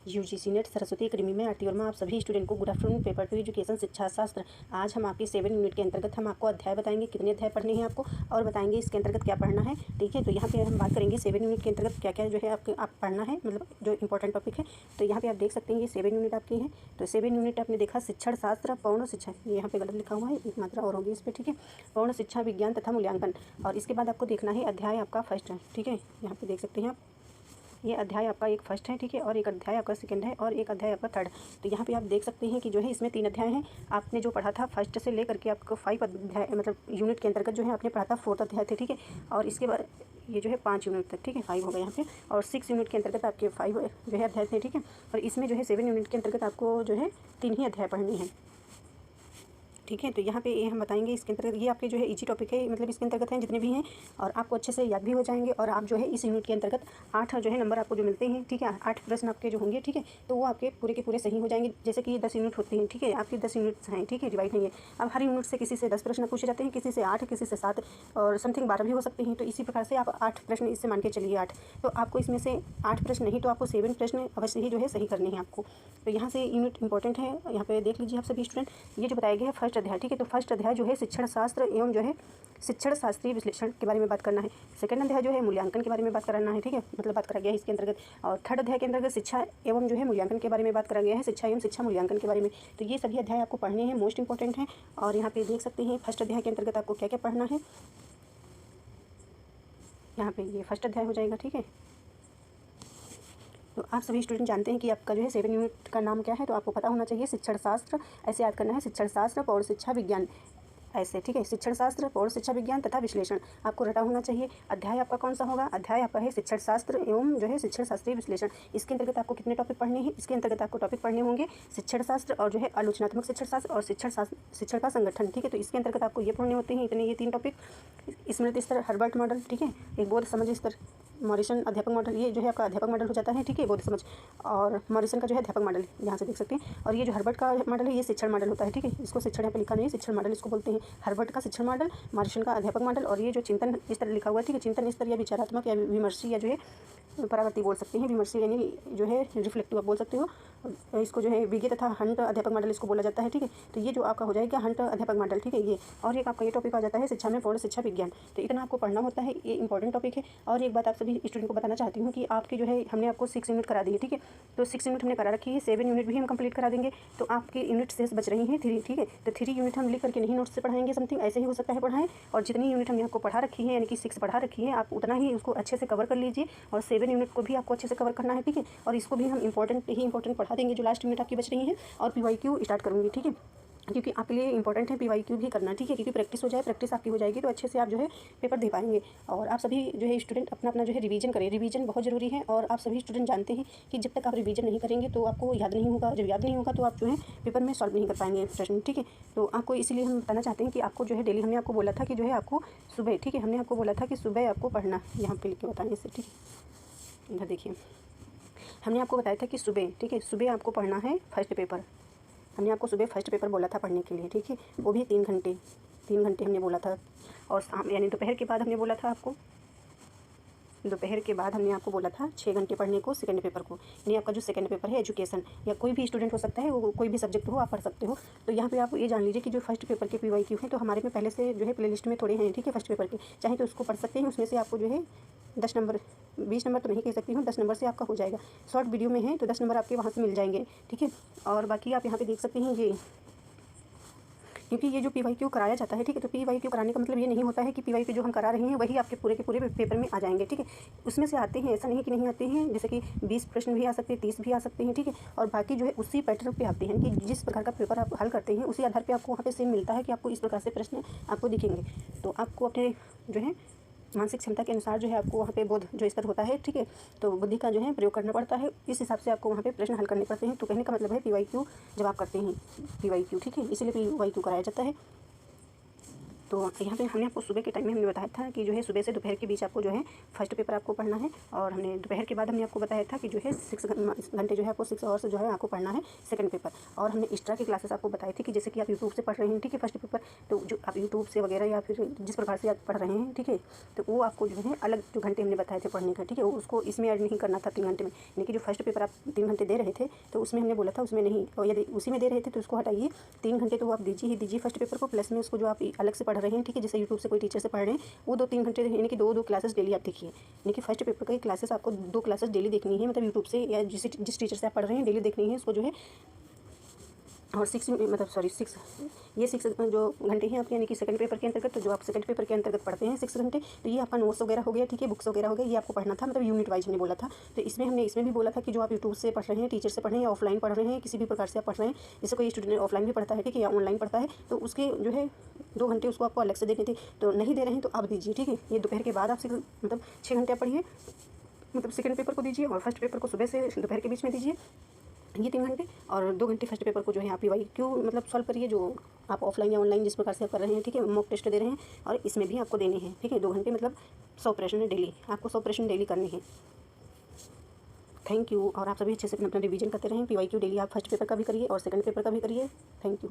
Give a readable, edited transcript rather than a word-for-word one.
UGC net Saraswati academy में आरती वर्मा आप सभी स्टूडेंट को गुड आफ्टरनून। पेपर 2 एजुकेशन शिक्षा शास्त्र। आज हम आपके 7 यूनिट के अंतर्गत हम आपको अध्याय बताएंगे, कितने अध्याय पढ़ने हैं आपको, और बताएंगे इसके अंतर्गत क्या पढ़ना है। ठीक है, तो यहाँ पे हम बात करेंगे 7 यूनिट के अंतर्गत क्या क्या जो है आप पढ़ना है, मतलब जो इंपॉर्टेंट टॉपिक है। तो यहाँ पे आप देख सकते हैं ये 7 यूनिट आपके हैं। तो 7 यूनिट आपने देखा शिक्षण शास्त्र, पौर्ण शिक्षा, ये यहाँ पे गलत लिखा हुआ है, एक मात्रा और होगी इस पर। ठीक है, पौर्ण शिक्षा विज्ञान तथा मूल्यांकन। और इसके बाद आपको देखना है अध्याय आपका फर्स्ट है। ठीक है, यहाँ पे देख सकते हैं आप, ये अध्याय आपका एक फर्स्ट है। ठीक है, और एक अध्याय आपका सेकंड है और एक अध्याय आपका थर्ड। तो यहाँ पे आप देख सकते हैं कि जो है इसमें 3 अध्याय हैं। आपने जो पढ़ा था फर्स्ट से लेकर के आपको 5 अध्याय, मतलब यूनिट के अंतर्गत जो है आपने पढ़ा था 4th अध्याय थे। ठीक है, और इसके बाद ये जो है 5 यूनिट तक, ठीक है, 5 हो गए यहाँ पे, और 6 यूनिट के अंतर्गत आपके 5 जो है अध्याय थे। ठीक है, और इसमें जो है 7 यूनिट के अंतर्गत आपको जो है 3 ही अध्याय पढ़ने हैं। ठीक है, तो यहाँ पे ये हम बताएंगे इसके अंतर्गत, ये आपके जो है इजी टॉपिक है, मतलब इसके अंतर्गत हैं जितने भी हैं, और आपको अच्छे से याद भी हो जाएंगे। और आप जो है इस यूनिट के अंतर्गत 8 जो है नंबर आपको जो मिलते हैं, ठीक है, 8 प्रश्न आपके जो होंगे, ठीक है, तो वो आपके पूरे के पूरे सही हो जाएंगे। जैसे कि 10 यूनिट होते हैं, ठीक है, आपके 10 यूनिट्स हैं, ठीक है, डिवाइड नहीं है। अब हर यूनिट से किसी से 10 प्रश्न पूछे जाते हैं, किसी से 8, किसी से 7 और समथिंग 12 भी हो सकते हैं। तो इसी प्रकार से आप 8 प्रश्न इससे मान के चलिए 8, तो आपको इसमें से 8 प्रश्न नहीं तो आपको 7 प्रश्न अवश्य ही जो है सही करने हैं आपको। तो यहाँ से यूनिट इंपॉर्टेंट है, यहाँ पे देख लीजिए आप सभी स्टूडेंट। ये जो बताया गया है फर्स्ट अध्याय, ठीक है, तो फर्स्ट अध्याय जो है शिक्षण शास्त्र एवं जो है शिक्षण शास्त्रीय विश्लेषण के बारे में बात करना है। सेकंड अध्याय जो है मूल्यांकन के बारे में बात करना है। ठीक है, मतलब बात करा गया है इसके अंतर्गत। और थर्ड अध्याय के अंतर्गत शिक्षा एवं जो है मूल्यांकन के बारे में बात करा गया है, शिक्षा एवं शिक्षा मूल्यांकन के बारे में। तो ये सभी अध्याय आपको पढ़ने हैं, मोस्ट इंपॉर्टेंट हैं। और यहाँ पे देख सकते हैं फर्स्ट अध्याय के अंतर्गत आपको क्या क्या पढ़ना है। यहाँ पे ये फर्स्ट अध्याय हो जाएगा। ठीक है, तो आप सभी स्टूडेंट जानते हैं कि आपका जो है 7 यूनिट का नाम क्या है, तो आपको पता होना चाहिए शिक्षण शास्त्र, ऐसे याद करना है, शिक्षण शास्त्र, पौर्ण शिक्षा विज्ञान, ऐसे। ठीक है, शिक्षण शास्त्र, पौर्ण शिक्षा विज्ञान तथा विश्लेषण आपको रटा होना चाहिए। अध्याय आपका कौन सा होगा, अध्याय आपका है शिक्षण शास्त्र एवं जो है शिक्षण शास्त्रीय विश्लेषण। इसके अंतर्गत आपको कितने टॉपिक पढ़ने हैं, इसके अंतर्गत आपको टॉपिक पढ़ने होंगे शिक्षण शास्त्र और जो है आलोचनात्मक शिक्षण शास्त्र और शिक्षण का संगठन। ठीक है, तो इसके अंतर्गत आपको ये पढ़ने होते हैं इतने, ये 3 टॉपिक। स्मृति स्तर, हर्बर्ट मॉडल, ठीक है, एक बोध समझ स्तर, मॉरिसन अध्यापक मॉडल, ये जो है आपका अध्यापक मॉडल हो जाता है। ठीक है, बोध समझ, और मॉरिसन का जो है अध्यापक मॉडल, यहाँ से देख सकते हैं। और ये जो हर्बर्ट का मॉडल है ये शिक्षण मॉडल होता है। ठीक है, इसको शिक्षण यहाँ पे लिखा नहीं है, शिक्षण मॉडल इसको बोलते हैं। हर्बर्ट का शिक्षण मॉडल, मॉरिसन का अध्यापक मॉडल, और ये जो चिंतन स्तर लिखा हुआ है, ठीक है, चिंतन स्तर या विचारात्मक या विमर्शी या जो है परावर्ती बोल सकते हैं, विमर्शी यानी जो है रिफ्लेक्टिव आप बोल सकते हो। इसको जो है विगे तथा हंट अध्यापक मॉडल इसको बोला जाता है। ठीक है, तो ये जो आपका हो जाएगा हंट अध्यापक मॉडल। ठीक है, ये और एक आपका ये टॉपिक आ जाता है शिक्षा में पौर्ण शिक्षा विज्ञान। तो इतना आपको पढ़ना होता है, ये इंपॉर्टेंट टॉपिक है। और एक बात आप सभी स्टूडेंट को बताना चाहती हूँ कि आपके जो है हमने आपको 6 यूनिट करा दी है। ठीक है, तो 6 यूनिट हमने करा रखी है, 7 यूनिट भी हम कंप्लीट करा देंगे। तो आपके यूनिट शेष बच रही हैं 3। ठीक है, तो 3 यूनिट हम लिख करके नहीं नोट्स से पढ़ाएंगे, समथिंग ऐसे ही हो सकता है पढ़ाएं। और जितनी यूनिट हमने आपको पढ़ा रखी है, यानी कि 6 पढ़ा रखी है, आप उतना ही उसको अच्छे से कवर कर लीजिए। और 7 यूनिट को भी आपको अच्छे से कवर करना है। ठीक है, और इसको भी हम इंपॉर्टेंट पढ़ा देंगे, जो लास्ट यूनिट आपकी बच रही है। और PYQ स्टार्ट करूँगी। ठीक है, क्योंकि आपके लिए इंपॉर्टेंट है PYQ भी करना। ठीक है, क्योंकि प्रैक्टिस हो जाए, प्रैक्टिस आपकी हो जाएगी तो अच्छे से आप जो है पेपर दे पाएंगे। और आप सभी जो है स्टूडेंट अपना अपना जो है रिवीजन करें, रिवीजन बहुत ज़रूरी है। और आप सभी स्टूडेंट जानते हैं कि जब तक आप रिवीजन नहीं करेंगे तो आपको याद नहीं होगा, जब याद नहीं होगा तो आप जो है पेपर में सॉल्व नहीं कर पाएंगे प्रश्न। ठीक है, तो आपको इसीलिए हम बताना चाहते हैं कि आपको जो है डेली, हमने आपको बोला था कि जो है आपको सुबह, ठीक है, हमने आपको बोला था कि सुबह आपको पढ़ना, यहाँ पे लिख के बताएंगे इससे। ठीक है, इधर देखिए, हमने आपको बताया था कि सुबह, ठीक है, सुबह आपको पढ़ना है फर्स्ट पेपर। हमने आपको सुबह फर्स्ट पेपर बोला था पढ़ने के लिए। ठीक है, वो भी 3 घंटे, 3 घंटे हमने बोला था। और शाम यानी दोपहर के बाद हमने बोला था आपको, दोपहर के बाद हमने आपको बोला था 6 घंटे पढ़ने को सेकंड पेपर को। यानी आपका जो सेकंड पेपर है एजुकेशन, या कोई भी स्टूडेंट हो सकता है, वो कोई भी सब्जेक्ट हो, आप पढ़ सकते हो। तो यहाँ पे आप ये जान लीजिए कि जो फर्स्ट पेपर के PYQ हैं, तो हमारे में पहले से जो है प्ले लिस्ट में थोड़े हैं। ठीक है, फर्स्ट पेपर के चाहे तो उसको पढ़ सकते हैं, उसमें से आपको जो है 10 नंबर, 20 नंबर तो नहीं कह सकती हूँ, 10 नंबर से आपका हो जाएगा। शॉर्ट वीडियो में है तो 10 नंबर आपके वहाँ से मिल जाएंगे। ठीक है, और बाकी आप यहाँ पे देख सकते हैं ये, क्योंकि ये जो PYQ कराया जाता है, ठीक है, तो PYQ कराने का मतलब ये नहीं होता है कि PYQ जो हम करा रहे हैं वही आपके पूरे के पूरे पेपर में आ जाएंगे। ठीक है, उसमें से आते हैं, ऐसा नहीं कि नहीं आते हैं, जैसे कि 20 प्रश्न भी आ सकते हैं, 30 भी आ सकते हैं। ठीक है, और बाकी जो है उसी पैटर्न पे आते हैं कि जिस प्रकार का पेपर आप हल करते हैं उसी आधार पर आपको वहाँ पे सेम मिलता है कि आपको इस प्रकार से प्रश्न आपको दिखेंगे। तो आपको अपने जो है मानसिक क्षमता के अनुसार जो है आपको वहाँ पे बोध जो स्तर होता है, ठीक है, तो बुद्धि का जो है प्रयोग करना पड़ता है। इस हिसाब से आपको वहाँ पे प्रश्न हल करने पड़ते हैं। तो कहने का मतलब है PYQ जब आप करते हैं PYQ, ठीक है, इसीलिए PYQ कराया जाता है। तो यहाँ पे हमने आपको सुबह के टाइम में हमने बताया था कि जो है सुबह से दोपहर के बीच आपको जो है फर्स्ट पेपर आपको पढ़ना है, और हमने दोपहर के बाद हमने आपको बताया था कि जो है 6 घंटे जो है आपको 6 आवर्स जो है आपको पढ़ना है सेकंड पेपर। और हमने एक्स्ट्रा की क्लासेस आपको बताई थी कि जैसे कि आप यूट्यूब से पढ़ रहे हैं, ठीक है, फर्स्ट पेपर, तो जो आप यूट्यूब से वगैरह या फिर जिस प्रकार से आप पढ़ रहे हैं, ठीक है, तो वो आपको जो है अलग जो घंटे हमने बताए थे पढ़ने का, ठीक है, उसको इसमें ऐड नहीं करना था 3 घंटे में। यानी कि जो फर्स्ट पेपर आप 3 घंटे दे रहे थे तो उसमें हमने बोला था उसमें नहीं, और यदि उसी में दे रहे थे तो उसको हटाइए। 3 घंटे तो आप दीजिए ही दीजिए फर्स्ट पेपर को, प्लस में उसको जो आप अलग से पढ़ रहे हैं, ठीक है, जैसे यूट्यूब से कोई टीचर से पढ़ रहे हैं, वो 2-3 घंटे यानी कि 2-2 क्लासेस डेली आप देखिए। यानी कि फर्स्ट पेपर की क्लासेस आपको 2 क्लासेस डेली देखनी है, मतलब यूट्यूब से या जिस टीचर से आप पढ़ रहे हैं डेली देखनी है उसको जो है। और 6 ये 6 जो घंटे हैं आपके, यानी कि सेकंड पेपर के अंतर्गत, तो जो आप सेकंड पेपर के अंतर्गत पढ़ते हैं 6 घंटे, तो ये आपका नोट्स वगैरह हो गया, ठीक है, बुक्स वगैरह हो गया, ये आपको पढ़ना था, मतलब यूनिट वाइज हमने बोला था। तो हमने इसमें भी बोला था कि जो आप यूट्यूब से पढ़ रहे हैं, टीचर से पढ़ रहे हैं या ऑफलाइन पढ़ रहे हैं, किसी भी प्रकार से आप पढ़ रहे हैं, जैसे कोई स्टूडेंट ऑफलाइन भी पढ़ता है, ठीक है, या ऑनलाइन पढ़ता है, तो उसके जो है 2 घंटे उसको आपको अलग से देने थे, तो नहीं दे रहे हैं तो आप दीजिए, ठीक है। ये दोपहर के बाद आप मतलब 6 घंटे आप पढ़िए, मतलब सेकंड पेपर को दीजिए, और फर्स्ट पेपर को सुबह से दोपहर के बीच में दीजिए ये 3 घंटे, और 2 घंटे फर्स्ट पेपर को जो है आप PYQ मतलब सॉल्व करिए, जो आप ऑफलाइन या ऑनलाइन जिस प्रकार से आप कर रहे हैं, ठीक है, मॉक टेस्ट दे रहे हैं, और इसमें भी आपको देने हैं, ठीक है। 2 घंटे मतलब 100 प्रश्न डेली, आपको 100 प्रश्न डेली करने हैं। Thank you. और आप सभी अच्छे से अपना रिवीजन करते रहें। PYQ डेली आप फर्स्ट पेपर का भी करिए और सेकंड पेपर का भी करिए। Thank you.